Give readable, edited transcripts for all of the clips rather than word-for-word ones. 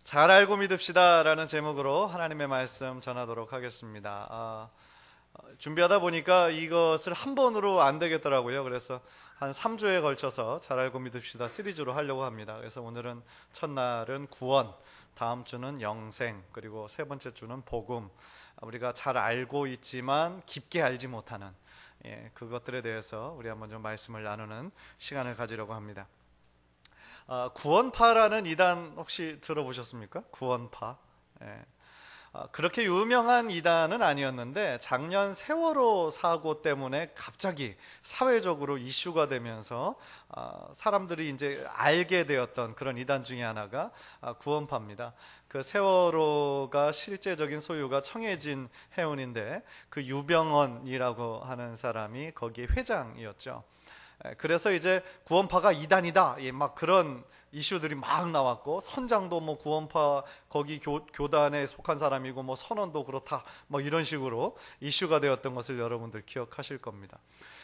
잘 알고 믿읍시다 라는 제목으로 하나님의 말씀 전하도록 하겠습니다. 준비하다 보니까 이것을 한 번으로 안 되겠더라고요. 그래서 한 3주에 걸쳐서 잘 알고 믿읍시다 시리즈로 하려고 합니다. 그래서 오늘은 첫날은 구원, 다음 주는 영생, 그리고 세 번째 주는 복음. 우리가 잘 알고 있지만 깊게 알지 못하는 그것들에 대해서 우리 한번 좀 말씀을 나누는 시간을 가지려고 합니다. 구원파라는 이단 혹시 들어보셨습니까? 구원파. 예. 그렇게 유명한 이단은 아니었는데 작년 세월호 사고 때문에 갑자기 사회적으로 이슈가 되면서 사람들이 이제 알게 되었던 그런 이단 중에 하나가 구원파입니다. 그 세월호가 실제적인 소유가 청해진 해운인데 그 유병언이라고 하는 사람이 거기에 회장이었죠. 그래서 이제 구원파가 이단이다, 막 그런 이슈들이 막 나왔고, 선장도 뭐 구원파 거기 교단에 속한 사람이고 뭐 선원도 그렇다, 뭐 이런 식으로 이슈가 되었던 것을 여러분들 기억하실 겁니다.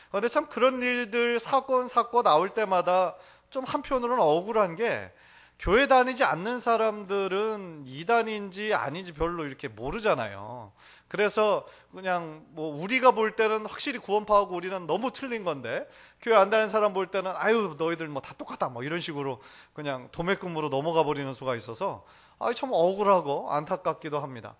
그런데 참 그런 일들 사건 나올 때마다 좀 한편으로는 억울한 게, 교회 다니지 않는 사람들은 이단인지 아닌지 별로 이렇게 모르잖아요. 그래서 그냥 뭐 우리가 볼 때는 확실히 구원파하고 우리는 너무 틀린 건데, 교회 안 다니는 사람 볼 때는 아유 너희들 뭐 다 똑같다 뭐 이런 식으로 그냥 도매금으로 넘어가 버리는 수가 있어서 참 억울하고 안타깝기도 합니다.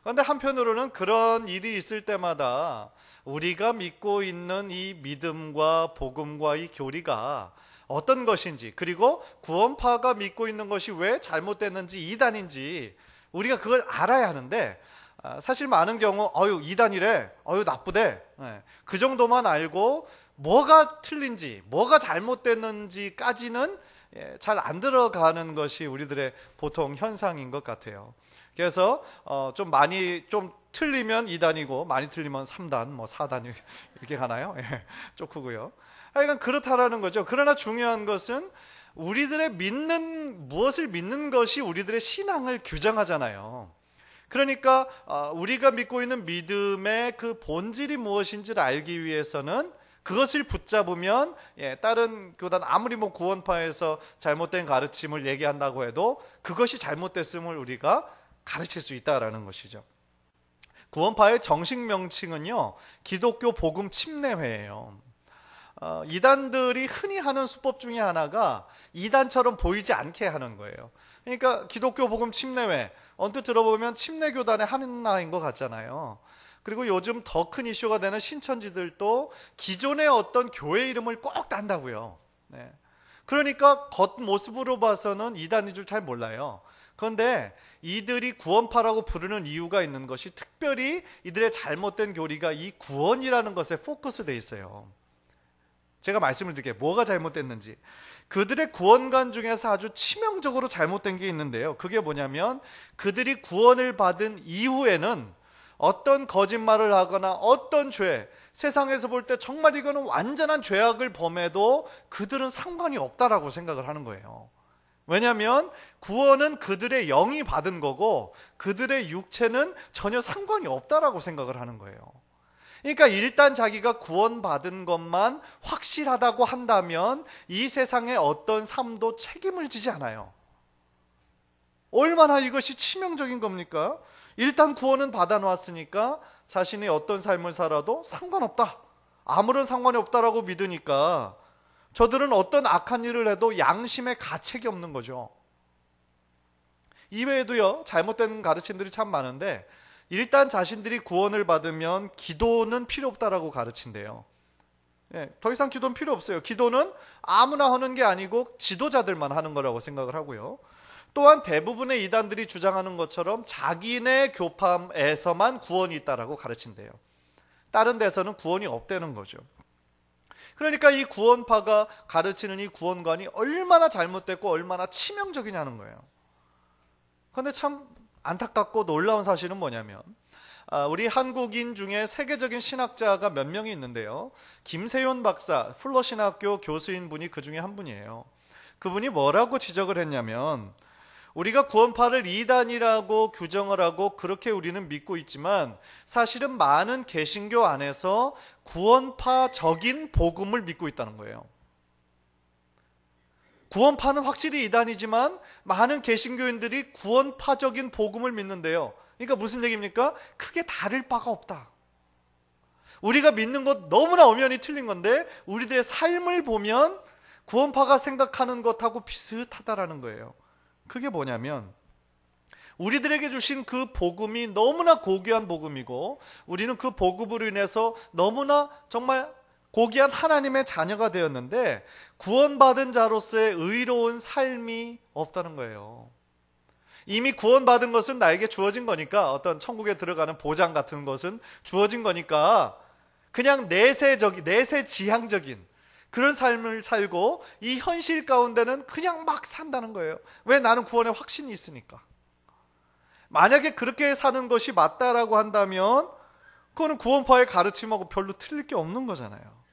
그런데 한편으로는 그런 일이 있을 때마다 우리가 믿고 있는 이 믿음과 복음과 이 교리가 어떤 것인지, 그리고 구원파가 믿고 있는 것이 왜 잘못됐는지, 이단인지 우리가 그걸 알아야 하는데, 사실 많은 경우 이단이래, 나쁘대, 그 정도만 알고 뭐가 틀린지 뭐가 잘못됐는지까지는 잘 안 들어가는 것이 우리들의 보통 현상인 것 같아요. 그래서 좀 틀리면 2단이고 많이 틀리면 3단, 뭐 4단 이렇게 가나요? 좀 크고요. 하여간 그렇다라는 거죠. 그러나 중요한 것은 우리들의 무엇을 믿는 것이 우리들의 신앙을 규정하잖아요. 그러니까 우리가 믿고 있는 믿음의 그 본질이 무엇인지를 알기 위해서는 그것을 붙잡으면 다른 교단 아무리 뭐 구원파에서 잘못된 가르침을 얘기한다고 해도 그것이 잘못됐음을 우리가 가르칠 수 있다라는 것이죠. 구원파의 정식 명칭은요, 기독교 복음 침례회예요. 이단들이 흔히 하는 수법 중에 하나가 이단처럼 보이지 않게 하는 거예요. 그러니까 기독교 복음 침례회, 언뜻 들어보면 침례교단의 하나인 것 같잖아요. 그리고 요즘 더 큰 이슈가 되는 신천지들도 기존의 어떤 교회 이름을 꼭 딴다고요. 네. 그러니까 겉모습으로 봐서는 이단인 줄 잘 몰라요. 그런데 이들이 구원파라고 부르는 이유가 있는 것이, 특별히 이들의 잘못된 교리가 이 구원이라는 것에 포커스 돼 있어요. 제가 말씀을 드릴게요. 뭐가 잘못됐는지. 그들의 구원관 중에서 아주 치명적으로 잘못된 게 있는데요. 그게 뭐냐면, 그들이 구원을 받은 이후에는 어떤 거짓말을 하거나 어떤 죄, 세상에서 볼 때 정말 이거는 완전한 죄악을 범해도 그들은 상관이 없다라고 생각을 하는 거예요. 왜냐하면 구원은 그들의 영이 받은 거고 그들의 육체는 전혀 상관이 없다라고 생각을 하는 거예요. 그러니까 일단 자기가 구원받은 것만 확실하다고 한다면 이 세상의 어떤 삶도 책임을 지지 않아요. 얼마나 이것이 치명적인 겁니까? 일단 구원은 받아놨으니까 자신이 어떤 삶을 살아도 상관없다, 아무런 상관이 없다라고 믿으니까 저들은 어떤 악한 일을 해도 양심에 가책이 없는 거죠. 이외에도요, 잘못된 가르침들이 참 많은데, 일단 자신들이 구원을 받으면 기도는 필요 없다라고 가르친대요. 더 이상 기도는 필요 없어요. 기도는 아무나 하는 게 아니고 지도자들만 하는 거라고 생각을 하고요. 또한 대부분의 이단들이 주장하는 것처럼 자기네 교파에서만 구원이 있다라고 가르친대요. 다른 데서는 구원이 없다는 거죠. 그러니까 이 구원파가 가르치는 이 구원관이 얼마나 잘못됐고 얼마나 치명적이냐는 거예요. 그런데 참 안타깝고 놀라운 사실은 뭐냐면, 우리 한국인 중에 세계적인 신학자가 몇 명이 있는데요, 김세윤 박사, 플러신학교 교수인 분이 그 중에 한 분이에요. 그분이 뭐라고 지적을 했냐면, 우리가 구원파를 이단이라고 규정을 하고 그렇게 우리는 믿고 있지만, 사실은 많은 개신교 안에서 구원파적인 복음을 믿고 있다는 거예요. 구원파는 확실히 이단이지만 많은 개신교인들이 구원파적인 복음을 믿는데요. 그러니까 무슨 얘기입니까? 크게 다를 바가 없다. 우리가 믿는 것 너무나 엄연히 틀린 건데 우리들의 삶을 보면 구원파가 생각하는 것하고 비슷하다라는 거예요. 그게 뭐냐면 우리들에게 주신 그 복음이 너무나 고귀한 복음이고 우리는 그 복음으로 인해서 너무나 정말 고귀한 하나님의 자녀가 되었는데 구원받은 자로서의 의로운 삶이 없다는 거예요. 이미 구원받은 것은 나에게 주어진 거니까, 어떤 천국에 들어가는 보장 같은 것은 주어진 거니까 그냥 내세지향적인 그런 삶을 살고 이 현실 가운데는 그냥 막 산다는 거예요. 왜? 나는 구원의 확신이 있으니까. 만약에 그렇게 사는 것이 맞다라고 한다면 그거는 구원파의 가르침하고 별로 틀릴 게 없는 거잖아요.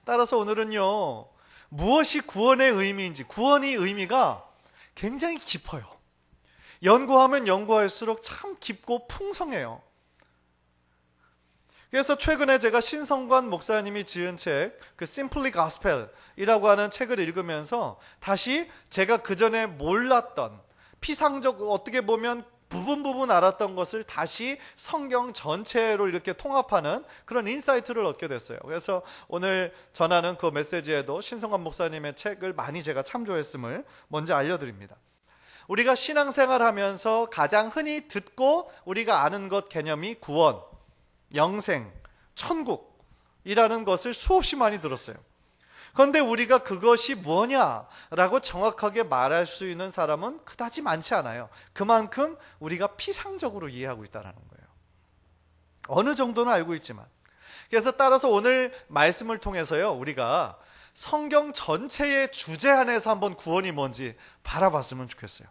따라서 오늘은요, 무엇이 구원의 의미인지, 구원의 의미가 굉장히 깊어요. 연구하면 연구할수록 참 깊고 풍성해요. 그래서 최근에 제가 신성관 목사님이 지은 책, 그 Simply Gospel이라고 하는 책을 읽으면서 다시 제가 그전에 몰랐던, 피상적, 어떻게 보면 부분 알았던 것을 다시 성경 전체로 이렇게 통합하는 그런 인사이트를 얻게 됐어요. 그래서 오늘 전하는 그 메시지에도 신성관 목사님의 책을 많이 제가 참조했음을 먼저 알려드립니다. 우리가 신앙생활하면서 가장 흔히 듣고 우리가 아는 것 개념이 구원, 영생, 천국이라는 것을 수없이 많이 들었어요. 그런데 우리가 그것이 뭐냐라고 정확하게 말할 수 있는 사람은 그다지 많지 않아요. 그만큼 우리가 피상적으로 이해하고 있다는 거예요. 어느 정도는 알고 있지만. 그래서 따라서 오늘 말씀을 통해서요, 우리가 성경 전체의 주제 안에서 한번 구원이 뭔지 바라봤으면 좋겠어요.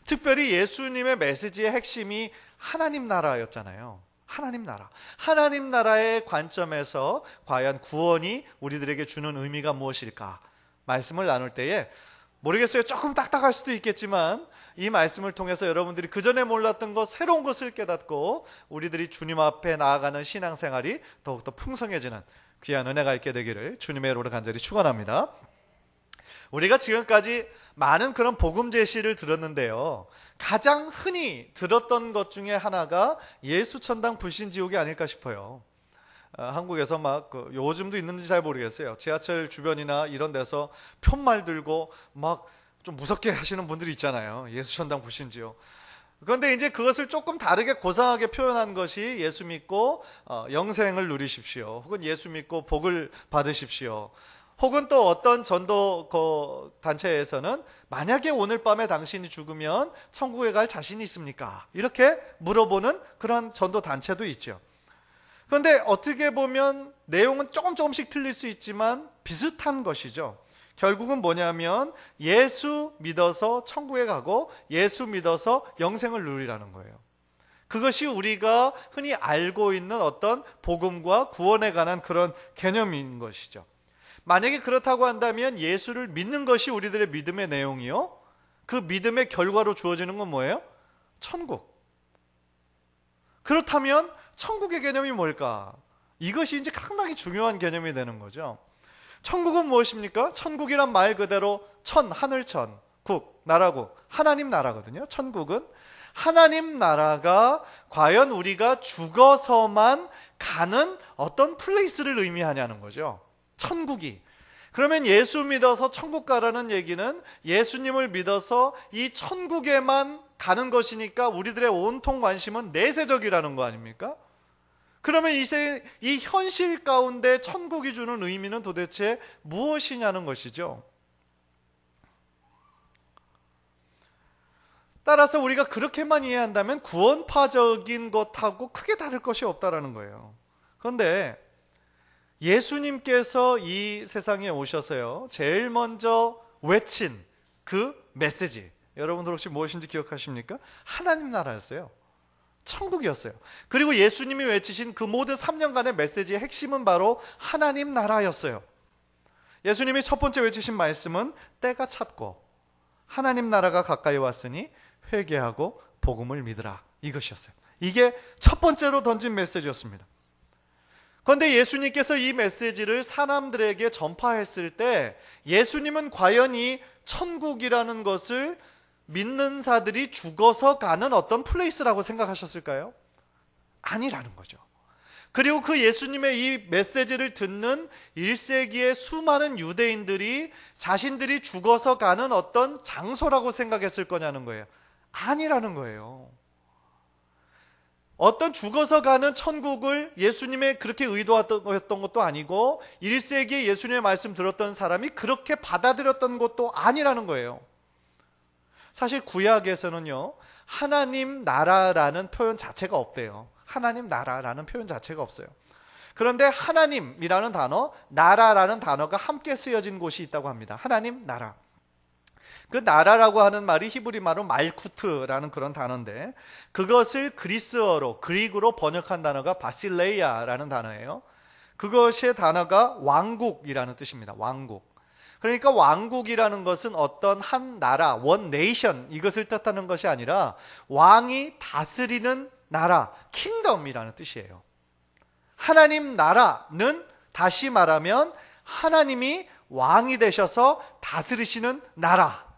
특별히 예수님의 메시지의 핵심이 하나님 나라였잖아요. 하나님 나라. 하나님 나라의 관점에서 과연 구원이 우리들에게 주는 의미가 무엇일까? 말씀을 나눌 때에 모르겠어요. 조금 딱딱할 수도 있겠지만 이 말씀을 통해서 여러분들이 그전에 몰랐던 것, 새로운 것을 깨닫고 우리들이 주님 앞에 나아가는 신앙생활이 더욱더 풍성해지는 귀한 은혜가 있게 되기를 주님의 이름으로 간절히 축원합니다. 우리가 지금까지 많은 그런 복음 제시를 들었는데요, 가장 흔히 들었던 것 중에 하나가 예수 천당 불신 지옥이 아닐까 싶어요. 한국에서 막 요즘도 있는지 잘 모르겠어요. 지하철 주변이나 이런 데서 편말 들고 막 좀 무섭게 하시는 분들이 있잖아요. 예수 천당 불신 지옥. 그런데 이제 그것을 조금 다르게 고상하게 표현한 것이 예수 믿고 영생을 누리십시오. 혹은 예수 믿고 복을 받으십시오. 혹은 또 어떤 전도 단체에서는 만약에 오늘 밤에 당신이 죽으면 천국에 갈 자신이 있습니까? 이렇게 물어보는 그런 전도 단체도 있죠. 그런데 어떻게 보면 내용은 조금씩 틀릴 수 있지만 비슷한 것이죠. 결국은 뭐냐면 예수 믿어서 천국에 가고 예수 믿어서 영생을 누리라는 거예요. 그것이 우리가 흔히 알고 있는 어떤 복음과 구원에 관한 그런 개념인 것이죠. 만약에 그렇다고 한다면 예수를 믿는 것이 우리들의 믿음의 내용이요, 그 믿음의 결과로 주어지는 건 뭐예요? 천국. 그렇다면 천국의 개념이 뭘까? 이것이 이제 상당히 중요한 개념이 되는 거죠. 천국은 무엇입니까? 천국이란 말 그대로 하늘천, 국, 나라국, 하나님 나라거든요. 천국은 하나님 나라가 과연 우리가 죽어서만 가는 어떤 플레이스를 의미하냐는 거죠. 천국이. 그러면 예수 믿어서 천국 가라는 얘기는 예수님을 믿어서 이 천국에만 가는 것이니까 우리들의 온통 관심은 내세적이라는 거 아닙니까? 그러면 이 현실 가운데 천국이 주는 의미는 도대체 무엇이냐는 것이죠. 따라서 우리가 그렇게만 이해한다면 구원파적인 것하고 크게 다를 것이 없다라는 거예요. 그런데 예수님께서 이 세상에 오셔서요, 제일 먼저 외친 그 메시지, 여러분들 혹시 무엇인지 기억하십니까? 하나님 나라였어요. 천국이었어요. 그리고 예수님이 외치신 그 모든 3년간의 메시지의 핵심은 바로 하나님 나라였어요. 예수님이 첫 번째 외치신 말씀은 때가 찼고 하나님 나라가 가까이 왔으니 회개하고 복음을 믿으라, 이것이었어요. 이게 첫 번째로 던진 메시지였습니다. 그런데 예수님께서 이 메시지를 사람들에게 전파했을 때 예수님은 과연 이 천국이라는 것을 믿는 자들이 죽어서 가는 어떤 플레이스라고 생각하셨을까요? 아니라는 거죠. 그리고 그 예수님의 이 메시지를 듣는 1세기의 수많은 유대인들이 자신들이 죽어서 가는 어떤 장소라고 생각했을 거냐는 거예요. 아니라는 거예요. 어떤 죽어서 가는 천국을 예수님의 그렇게 의도했던 것도 아니고 1세기에 예수님의 말씀 들었던 사람이 그렇게 받아들였던 것도 아니라는 거예요. 사실 구약에서는요, 하나님 나라라는 표현 자체가 없대요. 하나님 나라라는 표현 자체가 없어요. 그런데 하나님이라는 단어, 나라라는 단어가 함께 쓰여진 곳이 있다고 합니다. 하나님 나라. 그 나라라고 하는 말이 히브리 말로 말쿠트라는 그런 단어인데, 그것을 그리스어로 번역한 단어가 바실레이아라는 단어예요. 그것의 단어가 왕국이라는 뜻입니다. 왕국. 그러니까 왕국이라는 것은 어떤 한 나라, 원 네이션, 이것을 뜻하는 것이 아니라 왕이 다스리는 나라, 킹덤이라는 뜻이에요. 하나님 나라는 다시 말하면 하나님이 왕이 되셔서 다스리시는 나라,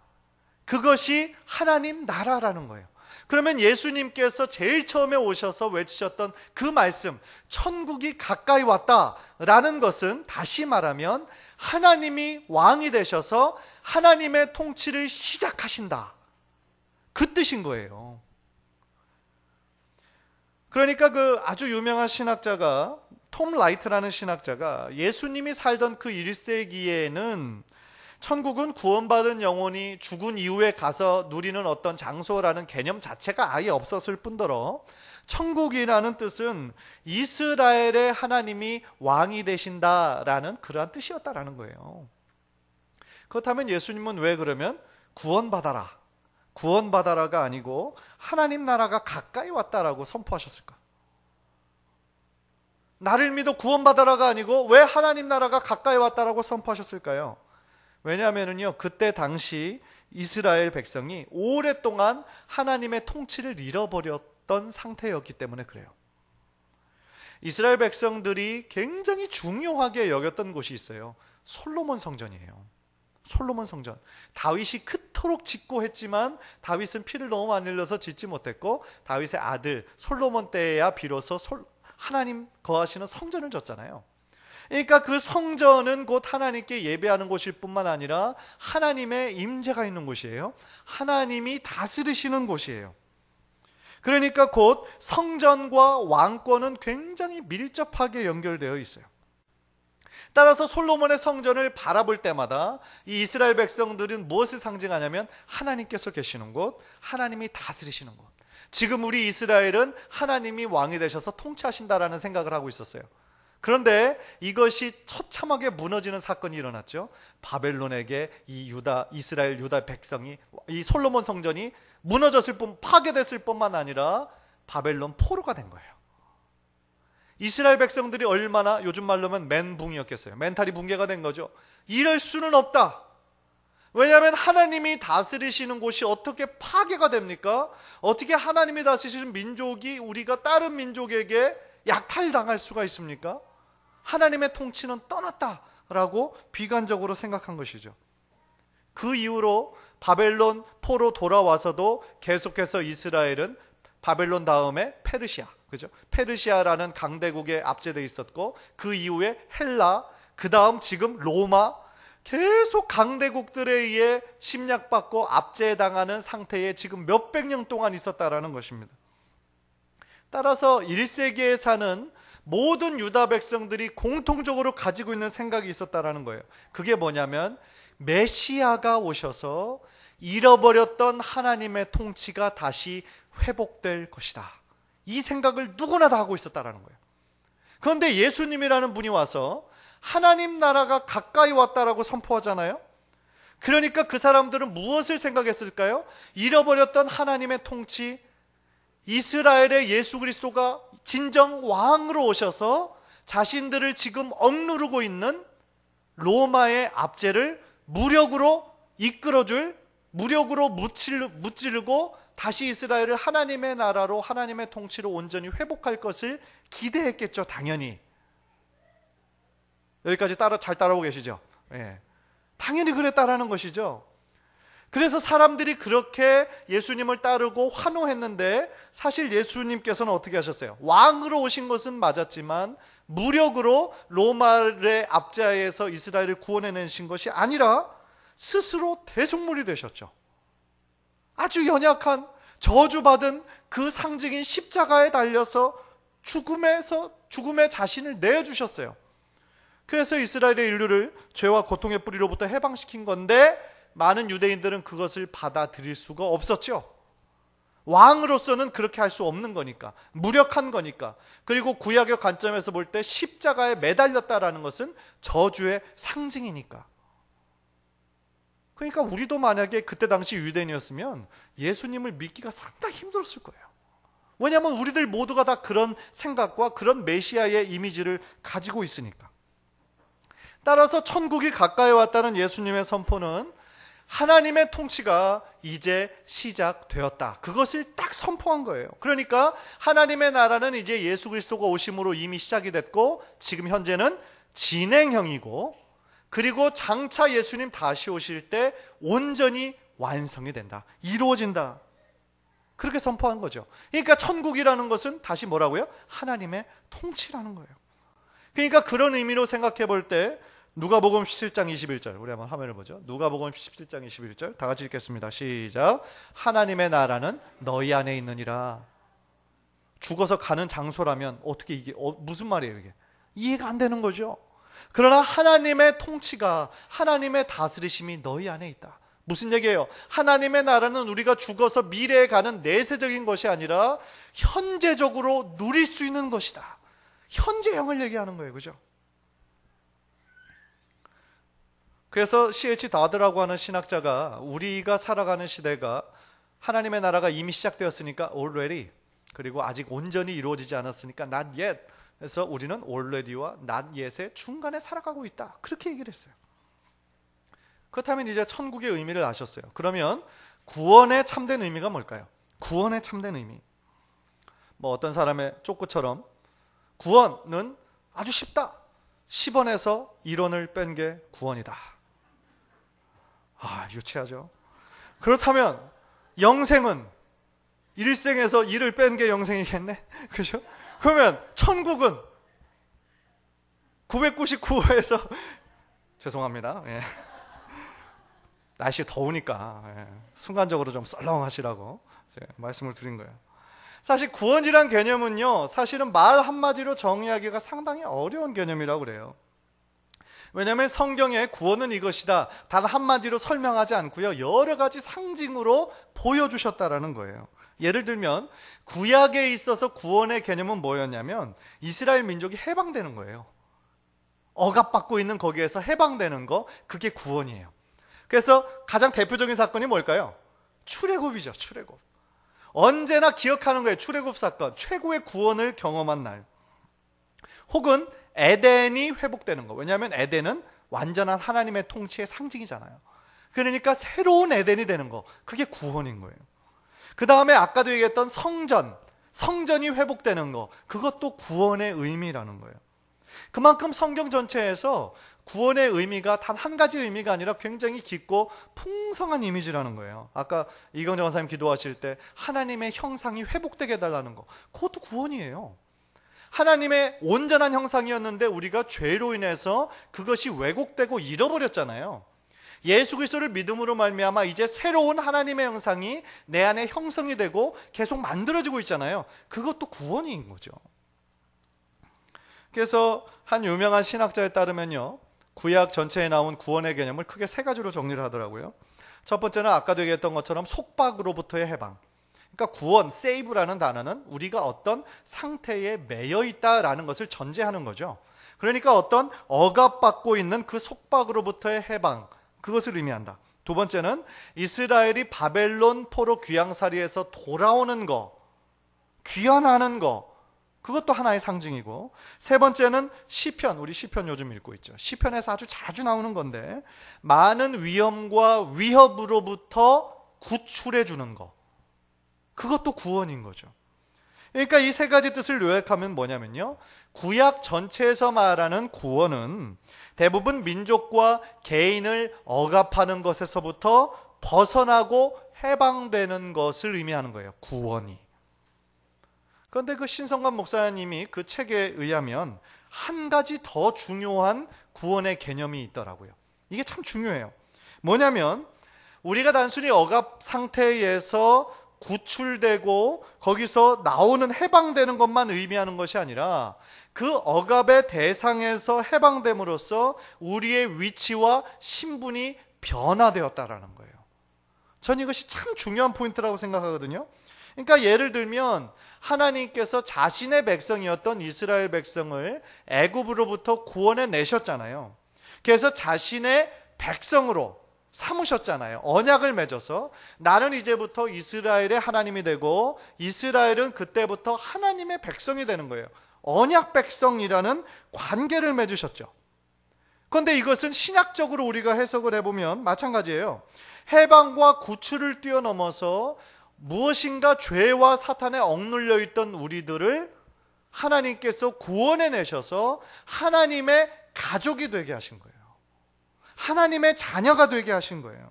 그것이 하나님 나라라는 거예요. 그러면 예수님께서 제일 처음에 오셔서 외치셨던 그 말씀, 천국이 가까이 왔다라는 것은 다시 말하면 하나님이 왕이 되셔서 하나님의 통치를 시작하신다, 그 뜻인 거예요. 그러니까 그 아주 유명한 신학자가, 톰 라이트라는 신학자가 예수님이 살던 그 1세기에는 천국은 구원받은 영혼이 죽은 이후에 가서 누리는 어떤 장소라는 개념 자체가 아예 없었을 뿐더러 천국이라는 뜻은 이스라엘의 하나님이 왕이 되신다라는 그러한 뜻이었다라는 거예요. 그렇다면 예수님은 왜 그러면 구원받아라가 아니고 하나님 나라가 가까이 왔다라고 선포하셨을까? 나를 믿어 구원받아라가 아니고 왜 하나님 나라가 가까이 왔다라고 선포하셨을까요? 왜냐하면요, 그때 당시 이스라엘 백성이 오랫동안 하나님의 통치를 잃어버렸던 상태였기 때문에 그래요. 이스라엘 백성들이 굉장히 중요하게 여겼던 곳이 있어요. 솔로몬 성전이에요. 솔로몬 성전. 다윗이 그토록 짓고 했지만 다윗은 피를 너무 많이 흘려서 짓지 못했고 다윗의 아들 솔로몬 때야 비로소 하나님 거하시는 성전을 졌잖아요. 그러니까 그 성전은 곧 하나님께 예배하는 곳일 뿐만 아니라 하나님의 임재가 있는 곳이에요. 하나님이 다스리시는 곳이에요. 그러니까 곧 성전과 왕권은 굉장히 밀접하게 연결되어 있어요. 따라서 솔로몬의 성전을 바라볼 때마다 이 이스라엘 백성들은 무엇을 상징하냐면 하나님께서 계시는 곳, 하나님이 다스리시는 곳. 지금 우리 이스라엘은 하나님이 왕이 되셔서 통치하신다라는 생각을 하고 있었어요. 그런데 이것이 처참하게 무너지는 사건이 일어났죠. 바벨론에게 이스라엘 유다 백성이, 이 솔로몬 성전이 파괴됐을 뿐만 아니라 바벨론 포로가 된 거예요. 이스라엘 백성들이 얼마나 요즘 말로면 멘붕이었겠어요. 멘탈이 붕괴가 된 거죠. 이럴 수는 없다. 왜냐하면 하나님이 다스리시는 곳이 어떻게 파괴가 됩니까? 어떻게 하나님이 다스리시는 민족이 우리가 다른 민족에게 약탈당할 수가 있습니까? 하나님의 통치는 떠났다라고 비관적으로 생각한 것이죠. 그 이후로 바벨론 포로 돌아와서도 계속해서 이스라엘은 바벨론 다음에 페르시아, 그죠? 페르시아라는 강대국에 압제되어 있었고 그 이후에 헬라, 그 다음 지금 로마, 계속 강대국들에 의해 침략받고 압제당하는 상태에 지금 몇백 년 동안 있었다라는 것입니다. 따라서 1세기에 사는 모든 유다 백성들이 공통적으로 가지고 있는 생각이 있었다라는 거예요. 그게 뭐냐면 메시아가 오셔서 잃어버렸던 하나님의 통치가 다시 회복될 것이다. 이 생각을 누구나 다 하고 있었다라는 거예요. 그런데 예수님이라는 분이 와서 하나님 나라가 가까이 왔다라고 선포하잖아요. 그러니까 그 사람들은 무엇을 생각했을까요? 잃어버렸던 하나님의 통치, 이스라엘의 예수 그리스도가 진정 왕으로 오셔서 자신들을 지금 억누르고 있는 로마의 압제를 무력으로 이끌어줄, 무력으로 무찌르고 다시 이스라엘을 하나님의 나라로, 하나님의 통치로 온전히 회복할 것을 기대했겠죠, 당연히. 여기까지 잘 따라오고 계시죠? 예. 당연히 그랬다라는 것이죠. 그래서 사람들이 그렇게 예수님을 따르고 환호했는데 사실 예수님께서는 어떻게 하셨어요? 왕으로 오신 것은 맞았지만 무력으로 로마의 압제하에서 이스라엘을 구원해내신 것이 아니라 스스로 대속물이 되셨죠. 아주 연약한 저주받은 그 상징인 십자가에 달려서 죽음의 자신을 내어주셨어요. 그래서 이스라엘의 인류를 죄와 고통의 뿌리로부터 해방시킨 건데 많은 유대인들은 그것을 받아들일 수가 없었죠. 왕으로서는 그렇게 할 수 없는 거니까, 무력한 거니까. 그리고 구약의 관점에서 볼 때 십자가에 매달렸다라는 것은 저주의 상징이니까. 그러니까 우리도 만약에 그때 당시 유대인이었으면 예수님을 믿기가 상당히 힘들었을 거예요. 왜냐하면 우리들 모두가 다 그런 생각과 그런 메시아의 이미지를 가지고 있으니까. 따라서 천국이 가까이 왔다는 예수님의 선포는 하나님의 통치가 이제 시작되었다. 그것을 딱 선포한 거예요. 그러니까 하나님의 나라는 이제 예수 그리스도가 오심으로 이미 시작이 됐고 지금 현재는 진행형이고, 그리고 장차 예수님 다시 오실 때 온전히 완성이 된다. 이루어진다. 그렇게 선포한 거죠. 그러니까 천국이라는 것은 다시 뭐라고요? 하나님의 통치라는 거예요. 그러니까 그런 의미로 생각해 볼 때 누가복음 17장 21절, 우리 한번 화면을 보죠. 누가복음 17장 21절 다 같이 읽겠습니다. 시작. 하나님의 나라는 너희 안에 있느니라. 죽어서 가는 장소라면 어떻게 이게 무슨 말이에요 이게? 이해가 안 되는 거죠. 그러나 하나님의 통치가, 하나님의 다스리심이 너희 안에 있다. 무슨 얘기예요? 하나님의 나라는 우리가 죽어서 미래에 가는 내세적인 것이 아니라 현재적으로 누릴 수 있는 것이다. 현재형을 얘기하는 거예요. 그죠? 그래서 C.H. 다드라고 하는 신학자가 우리가 살아가는 시대가 하나님의 나라가 이미 시작되었으니까 already, 그리고 아직 온전히 이루어지지 않았으니까 not yet, 그래서 우리는 already와 not yet의 중간에 살아가고 있다. 그렇게 얘기를 했어요. 그렇다면 이제 천국의 의미를 아셨어요. 그러면 구원의 참된 의미가 뭘까요? 구원의 참된 의미. 뭐 어떤 사람의 쫓구처럼 구원은 아주 쉽다. 10원에서 1원을 뺀 게 구원이다. 아, 유치하죠. 그렇다면 영생은 일생에서 1을 뺀 게 영생이겠네. 그죠? 그러면 천국은 999에서 죄송합니다. 예. 날씨 더우니까 순간적으로 좀 썰렁하시라고 말씀을 드린 거예요. 사실 구원이란 개념은요, 사실은 말 한마디로 정의하기가 상당히 어려운 개념이라고 그래요. 왜냐하면 성경에 구원은 이것이다 단 한마디로 설명하지 않고요, 여러 가지 상징으로 보여주셨다라는 거예요. 예를 들면 구약에 있어서 구원의 개념은 뭐였냐면 이스라엘 민족이 해방되는 거예요. 억압받고 있는 거기에서 해방되는 거, 그게 구원이에요. 그래서 가장 대표적인 사건이 뭘까요? 출애굽이죠. 출애굽. 언제나 기억하는 거예요. 출애굽 사건, 최고의 구원을 경험한 날. 혹은 에덴이 회복되는 거. 왜냐하면 에덴은 완전한 하나님의 통치의 상징이잖아요. 그러니까 새로운 에덴이 되는 거, 그게 구원인 거예요. 그 다음에 아까도 얘기했던 성전이 회복되는 거, 그것도 구원의 의미라는 거예요. 그만큼 성경 전체에서 구원의 의미가 단 한 가지 의미가 아니라 굉장히 깊고 풍성한 이미지라는 거예요. 아까 이건정 선생님 기도하실 때 하나님의 형상이 회복되게 해달라는 거, 그것도 구원이에요. 하나님의 온전한 형상이었는데 우리가 죄로 인해서 그것이 왜곡되고 잃어버렸잖아요. 예수 그리스도를 믿음으로 말미암아 이제 새로운 하나님의 형상이 내 안에 형성이 되고 계속 만들어지고 있잖아요. 그것도 구원인 거죠. 그래서 한 유명한 신학자에 따르면요, 구약 전체에 나온 구원의 개념을 크게 세 가지로 정리를 하더라고요. 첫 번째는 아까도 얘기했던 것처럼 속박으로부터의 해방. 그러니까 구원, save라는 단어는 우리가 어떤 상태에 매여 있다라는 것을 전제하는 거죠. 그러니까 어떤 억압받고 있는 그 속박으로부터의 해방, 그것을 의미한다. 두 번째는 이스라엘이 바벨론 포로 귀양살이에서 돌아오는 거, 귀환하는 거, 그것도 하나의 상징이고, 세 번째는 시편, 우리 시편 요즘 읽고 있죠. 시편에서 아주 자주 나오는 건데, 많은 위험과 위협으로부터 구출해 주는 거, 그것도 구원인 거죠. 그러니까 이 세 가지 뜻을 요약하면 뭐냐면요, 구약 전체에서 말하는 구원은 대부분 민족과 개인을 억압하는 것에서부터 벗어나고 해방되는 것을 의미하는 거예요, 구원이. 그런데 그 신성관 목사님이 그 책에 의하면 한 가지 더 중요한 구원의 개념이 있더라고요. 이게 참 중요해요. 뭐냐면 우리가 단순히 억압 상태에서 구출되고 거기서 나오는 해방되는 것만 의미하는 것이 아니라 그 억압의 대상에서 해방됨으로써 우리의 위치와 신분이 변화되었다라는 거예요. 전 이것이 참 중요한 포인트라고 생각하거든요. 그러니까 예를 들면 하나님께서 자신의 백성이었던 이스라엘 백성을 애굽으로부터 구원해 내셨잖아요. 그래서 자신의 백성으로 삼으셨잖아요. 언약을 맺어서 나는 이제부터 이스라엘의 하나님이 되고 이스라엘은 그때부터 하나님의 백성이 되는 거예요. 언약 백성이라는 관계를 맺으셨죠. 그런데 이것은 신약적으로 우리가 해석을 해보면 마찬가지예요. 해방과 구출을 뛰어넘어서 무엇인가 죄와 사탄에 억눌려 있던 우리들을 하나님께서 구원해 내셔서 하나님의 가족이 되게 하신 거예요. 하나님의 자녀가 되게 하신 거예요.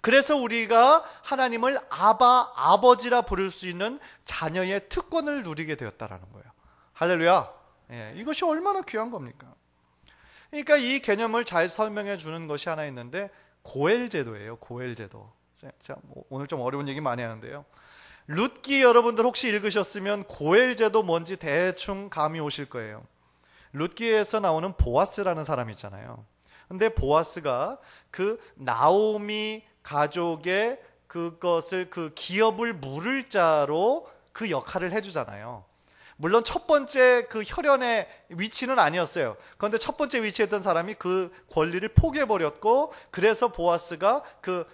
그래서 우리가 하나님을 아바, 아버지라 부를 수 있는 자녀의 특권을 누리게 되었다라는 거예요. 할렐루야. 예, 이것이 얼마나 귀한 겁니까? 그러니까 이 개념을 잘 설명해 주는 것이 하나 있는데 고엘 제도예요. 고엘 제도. 자, 오늘 좀 어려운 얘기 많이 하는데요. 룻기 여러분들 혹시 읽으셨으면 고엘 제도 뭔지 대충 감이 오실 거예요. 룻기에서 나오는 보아스라는 사람 있잖아요. 근데 보아스가 그 나오미 가족의 그것을 그 기업을 물을 자로 그 역할을 해주잖아요. 물론 첫 번째 그 혈연의 위치는 아니었어요. 그런데 첫 번째 위치했던 사람이 그 권리를 포기해버렸고, 그래서 보아스가 그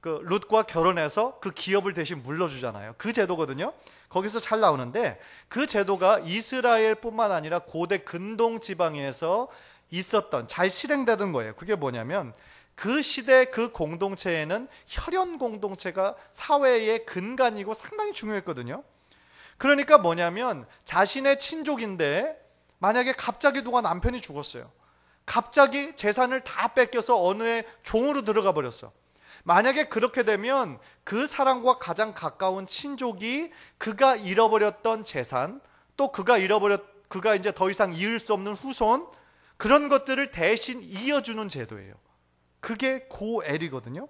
룻과 결혼해서 그 기업을 대신 물러주잖아요. 그 제도거든요. 거기서 잘 나오는데 그 제도가 이스라엘뿐만 아니라 고대 근동 지방에서 있었던, 잘 실행되던 거예요. 그게 뭐냐면 그 시대 그 공동체에는 혈연 공동체가 사회의 근간이고 상당히 중요했거든요. 그러니까 뭐냐면 자신의 친족인데 만약에 갑자기 누가 남편이 죽었어요. 갑자기 재산을 다 뺏겨서 어느 애 종으로 들어가 버렸어. 만약에 그렇게 되면 그 사람과 가장 가까운 친족이 그가 잃어버렸던 재산, 또 그가 이제 더 이상 이을 수 없는 후손, 그런 것들을 대신 이어주는 제도예요. 그게 고엘이거든요.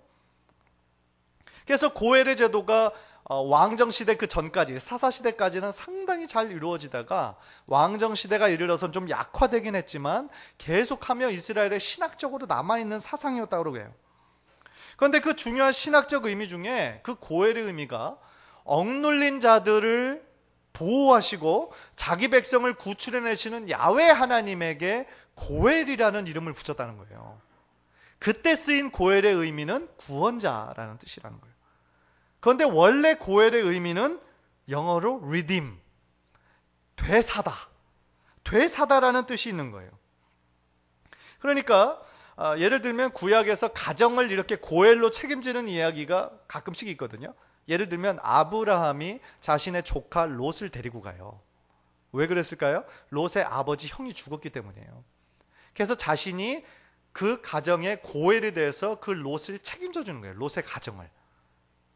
그래서 고엘의 제도가 왕정시대 그 전까지, 사사시대까지는 상당히 잘 이루어지다가 왕정시대가 이르러선 좀 약화되긴 했지만 계속하며 이스라엘의 신학적으로 남아있는 사상이었다고 해요. 그런데 그 중요한 신학적 의미 중에 그 고엘의 의미가 억눌린 자들을 보호하시고 자기 백성을 구출해내시는 야훼 하나님에게 고엘이라는 이름을 붙였다는 거예요. 그때 쓰인 고엘의 의미는 구원자라는 뜻이라는 거예요. 그런데 원래 고엘의 의미는 영어로 redeem, 되사다, 되사다라는 뜻이 있는 거예요. 그러니까 예를 들면 구약에서 가정을 이렇게 고엘로 책임지는 이야기가 가끔씩 있거든요. 예를 들면 아브라함이 자신의 조카 롯을 데리고 가요. 왜 그랬을까요? 롯의 아버지 형이 죽었기 때문이에요. 그래서 자신이 그 가정의 고엘에 대해서 그 롯을 책임져 주는 거예요. 롯의 가정을.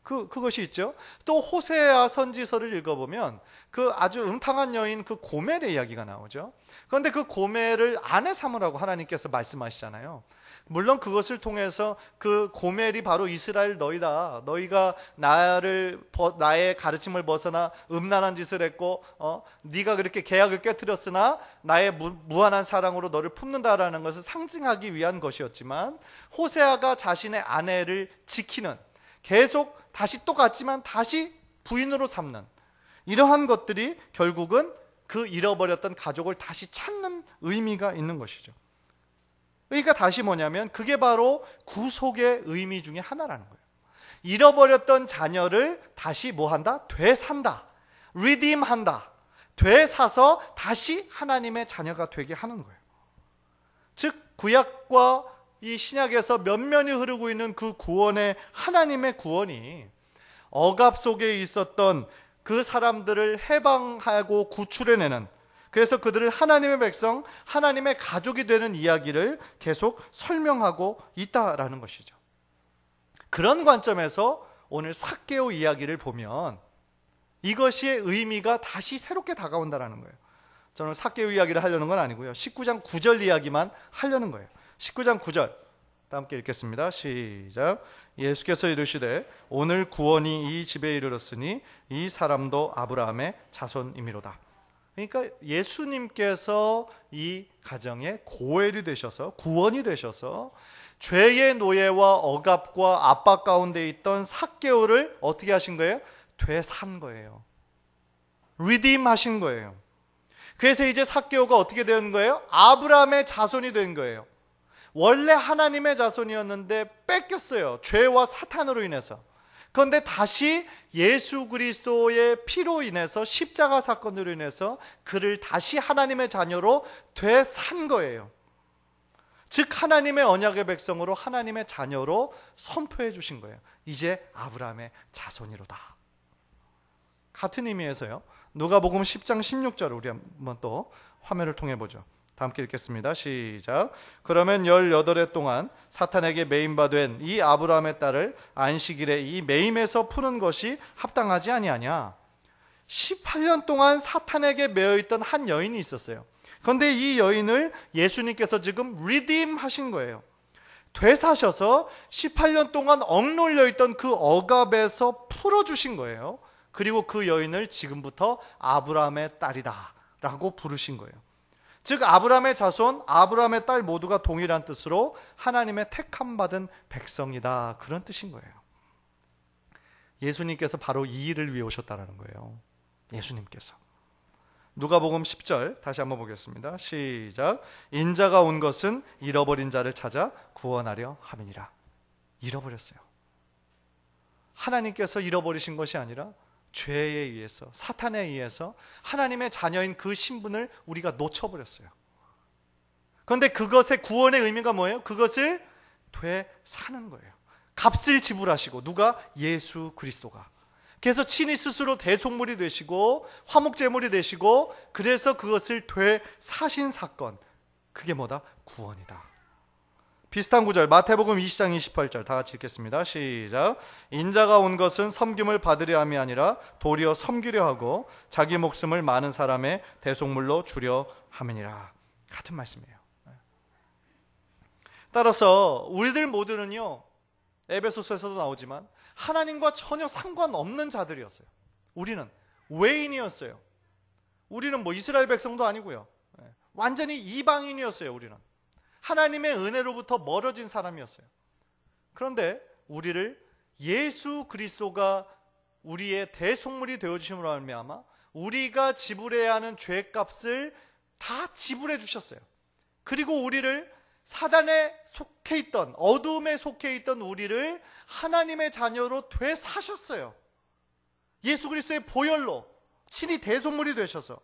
그것이 있죠. 또 호세아 선지서를 읽어보면 그 아주 음탕한 여인 그 고멜의 이야기가 나오죠. 그런데 그 고멜을 아내 삼으라고 하나님께서 말씀하시잖아요. 물론 그것을 통해서 그 고멜이 바로 이스라엘 너희다. 너희가 나의 가르침을 벗어나 음란한 짓을 했고 네가 그렇게 계약을 깨뜨렸으나 나의 무한한 사랑으로 너를 품는다라는 것을 상징하기 위한 것이었지만, 호세아가 자신의 아내를 지키는, 계속 다시 똑같지만 다시 부인으로 삼는 이러한 것들이 결국은 그 잃어버렸던 가족을 다시 찾는 의미가 있는 것이죠. 그러니까 다시 뭐냐면 그게 바로 구속의 의미 중에 하나라는 거예요. 잃어버렸던 자녀를 다시 뭐한다? 되산다. 리딤한다. 되사서 다시 하나님의 자녀가 되게 하는 거예요. 즉 구약과 이 신약에서 면면이 흐르고 있는 그 구원의, 하나님의 구원이 억압 속에 있었던 그 사람들을 해방하고 구출해내는, 그래서 그들을 하나님의 백성, 하나님의 가족이 되는 이야기를 계속 설명하고 있다라는 것이죠. 그런 관점에서 오늘 삭개오 이야기를 보면 이것이 의미가 다시 새롭게 다가온다라는 거예요. 저는 삭개오 이야기를 하려는 건 아니고요. 19장 9절 이야기만 하려는 거예요. 19장 9절 다 함께 읽겠습니다. 시작. 예수께서 이르시되 오늘 구원이 이 집에 이르렀으니 이 사람도 아브라함의 자손이미로다. 그러니까 예수님께서 이 가정의 고엘이 되셔서, 구원이 되셔서 죄의 노예와 억압과 압박 가운데 있던 삭개오를 어떻게 하신 거예요? 되산 거예요. 리딤 하신 거예요. 그래서 이제 삭개오가 어떻게 된 거예요? 아브라함의 자손이 된 거예요. 원래 하나님의 자손이었는데 뺏겼어요. 죄와 사탄으로 인해서. 그런데 다시 예수 그리스도의 피로 인해서, 십자가 사건으로 인해서 그를 다시 하나님의 자녀로 되산 거예요. 즉 하나님의 언약의 백성으로, 하나님의 자녀로 선포해 주신 거예요. 이제 아브라함의 자손이로다. 같은 의미에서요, 누가복음 10장 16절 우리 한번 또 화면을 통해 보죠. 다 함께 읽겠습니다. 시작. 그러면 18해 동안 사탄에게 매임받은 이 아브라함의 딸을 안식일에 이 매임에서 푸는 것이 합당하지 아니하냐. 18년 동안 사탄에게 매여있던 한 여인이 있었어요. 그런데 이 여인을 예수님께서 지금 리딤 하신 거예요. 되사셔서 18년 동안 억눌려 있던 그 억압에서 풀어주신 거예요. 그리고 그 여인을 지금부터 아브라함의 딸이다 라고 부르신 거예요. 즉 아브라함의 자손, 아브라함의 딸 모두가 동일한 뜻으로 하나님의 택함받은 백성이다, 그런 뜻인 거예요. 예수님께서 바로 이 일을 위해 오셨다는 거예요. 예수님께서. 누가복음 10절 다시 한번 보겠습니다. 시작. 인자가 온 것은 잃어버린 자를 찾아 구원하려 함이니라. 잃어버렸어요. 하나님께서 잃어버리신 것이 아니라 죄에 의해서, 사탄에 의해서 하나님의 자녀인 그 신분을 우리가 놓쳐버렸어요. 그런데 그것의 구원의 의미가 뭐예요? 그것을 되사는 거예요. 값을 지불하시고, 누가? 예수 그리스도가. 그래서 친히 스스로 대속물이 되시고 화목제물이 되시고, 그래서 그것을 되사신 사건, 그게 뭐다? 구원이다. 비슷한 구절 마태복음 20장 28절 다 같이 읽겠습니다. 시작. 인자가 온 것은 섬김을 받으려 함이 아니라 도리어 섬기려 하고 자기 목숨을 많은 사람의 대속물로 주려 함이니라. 같은 말씀이에요. 따라서 우리들 모두는요, 에베소서에서도 나오지만 하나님과 전혀 상관없는 자들이었어요. 우리는 외인이었어요. 우리는 뭐 이스라엘 백성도 아니고요, 완전히 이방인이었어요. 우리는 하나님의 은혜로부터 멀어진 사람이었어요. 그런데 우리를 예수 그리스도가 우리의 대속물이 되어주심으로 말미암아 우리가 지불해야 하는 죄값을 다 지불해 주셨어요. 그리고 우리를 사단에 속해 있던, 어둠에 속해 있던 우리를 하나님의 자녀로 되사셨어요. 예수 그리스도의 보혈로 친히 대속물이 되셔서.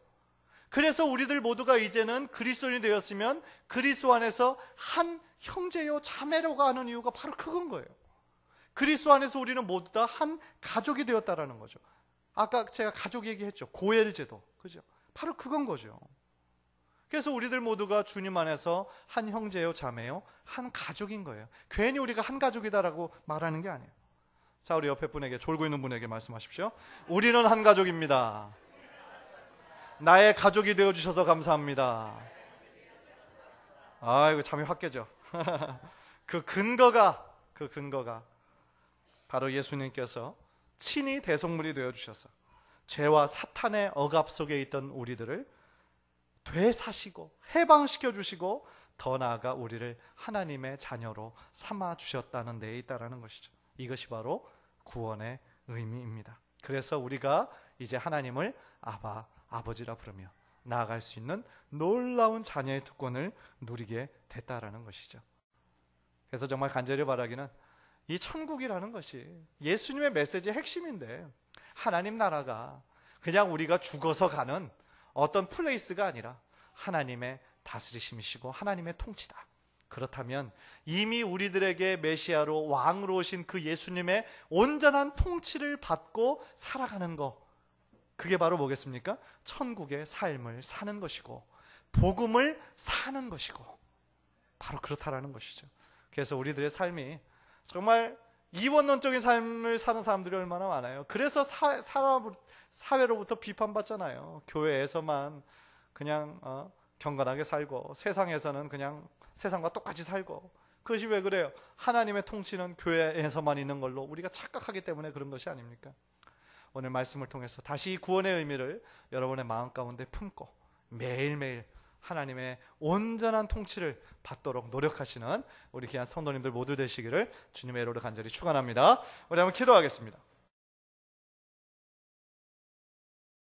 그래서 우리들 모두가 이제는 그리스도인이 되었으면 그리스도 안에서 한 형제요 자매로가 하는 이유가 바로 그건 거예요. 그리스도 안에서 우리는 모두 다 한 가족이 되었다라는 거죠. 아까 제가 가족 얘기했죠. 고엘 제도. 그죠? 바로 그건 거죠. 그래서 우리들 모두가 주님 안에서 한 형제요 자매요 한 가족인 거예요. 괜히 우리가 한 가족이다라고 말하는 게 아니에요. 자, 우리 옆에 분에게, 졸고 있는 분에게 말씀하십시오. 우리는 한 가족입니다. 나의 가족이 되어주셔서 감사합니다. 이거 잠이 확 깨죠. 그 근거가 바로 예수님께서 친히 대속물이 되어주셔서 죄와 사탄의 억압 속에 있던 우리들을 되사시고 해방시켜 주시고, 더 나아가 우리를 하나님의 자녀로 삼아 주셨다는 데에 있다라는 것이죠. 이것이 바로 구원의 의미입니다. 그래서 우리가 이제 하나님을 아버지라 부르며 나아갈 수 있는 놀라운 자녀의 특권을 누리게 됐다라는 것이죠. 그래서 정말 간절히 바라기는, 이 천국이라는 것이 예수님의 메시지의 핵심인데, 하나님 나라가 그냥 우리가 죽어서 가는 어떤 플레이스가 아니라 하나님의 다스리심이시고 하나님의 통치다. 그렇다면 이미 우리들에게 메시아로 왕으로 오신 그 예수님의 온전한 통치를 받고 살아가는 거, 그게 바로 뭐겠습니까? 천국의 삶을 사는 것이고 복음을 사는 것이고 바로 그렇다라는 것이죠. 그래서 우리들의 삶이 정말 이원론적인 삶을 사는 사람들이 얼마나 많아요. 그래서 사회로부터 비판받잖아요. 교회에서만 그냥 경건하게 살고 세상에서는 그냥 세상과 똑같이 살고. 그것이 왜 그래요? 하나님의 통치는 교회에서만 있는 걸로 우리가 착각하기 때문에 그런 것이 아닙니까? 오늘 말씀을 통해서 다시 구원의 의미를 여러분의 마음 가운데 품고 매일매일 하나님의 온전한 통치를 받도록 노력하시는 우리 귀한 성도님들 모두 되시기를 주님의 이름으로 간절히 축원합니다. 우리 한번 기도하겠습니다.